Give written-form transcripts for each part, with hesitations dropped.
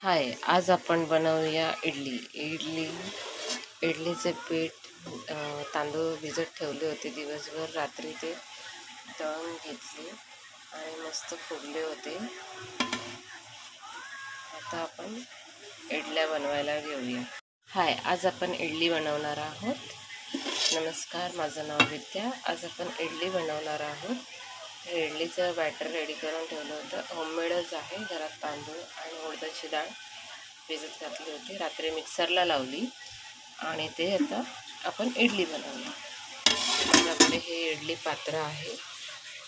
हाय, आज आपण बनवूया इडलीचे पीठ तांदूळ भिजत ठेवले होते दिवसभर. रात्री ते दळून घेतले आणि मस्त फुगले होते. आता आपण इडल्या बनवायला घेऊया. हाय, आज आपण इडली बनवणार आहोत. नमस्कार, माझं नाव विद्या. आज आपण इडली बनवणार आहोत. इडलीचं बॅटर रेडी करून ठेवलं होतं. होममेडच आहे. घरात तांदूळ आणि उडदाची डाळ भिजत घातली होती. रात्री मिक्सरला लावली आणि ते आता आपण इडली बनवली. आपल्याकडे हे इडली पात्र आहे.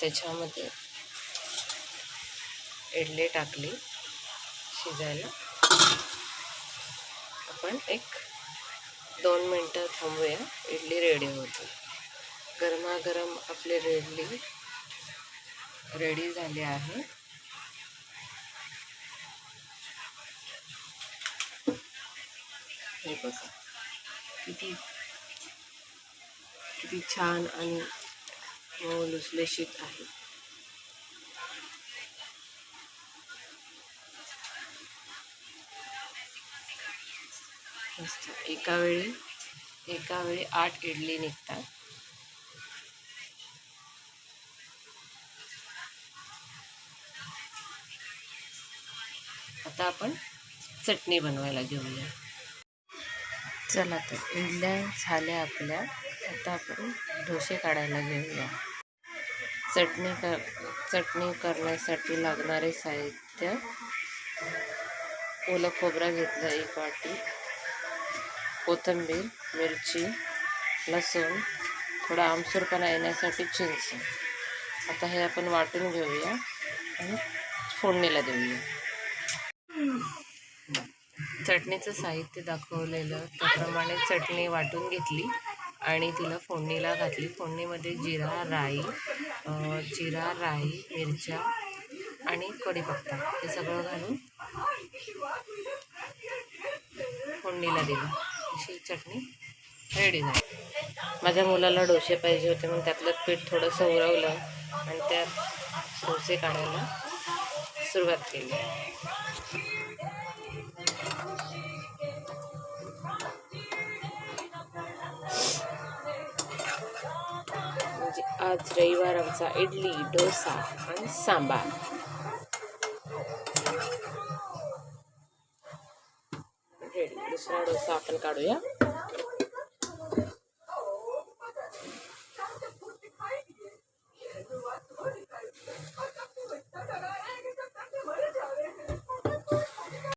त्याच्यामध्ये इडली टाकली शिजायला. आपण 1-2 मिनटं थांबूया. इडली रेडी होते. गरमागरम आपली इडली रेडी झाली आहे. हे बघा किती छान आणि लुसलुशीत आहे. मस्त. एका वेळी 8 इडली निघतात. आता आपण चटणी बनवायला घेऊया. चला तर इडल्या झाल्या आपल्या. आता आपण डोसे काढायला घेऊया. चटणी करण्यासाठी लागणारे साहित्य: ओलं खोबरं घेतलं 1 वाटी, कोथिंबीर, मिरची, लसूण, थोडा आमसूरपणा येण्यासाठी चिंच. आता हे आपण वाटून घेऊया आणि फोडणीला देऊया. चटणीचं साहित्य दाखवलेलं त्याप्रमाणे चटणी वाटून घेतली आणि तिला फोडणीला घातली. फोडणीमध्ये जिरा, राई, मिरच्या आणि कढीपत्ता हे सगळं घालून फोडणीला दिली. अशी चटणी रेडी झाली. माझ्या मुलाला डोसे पाहिजे होते म्हणून त्यातलं पीठ थोडंसं उरवलं आणि त्यात डोसे काढायला सुरुवात केली. म्हणजे आज रविवार आमचा इडली, डोसा आणि सांबार. रेडी. दुसरा डोसा आपण काढूया.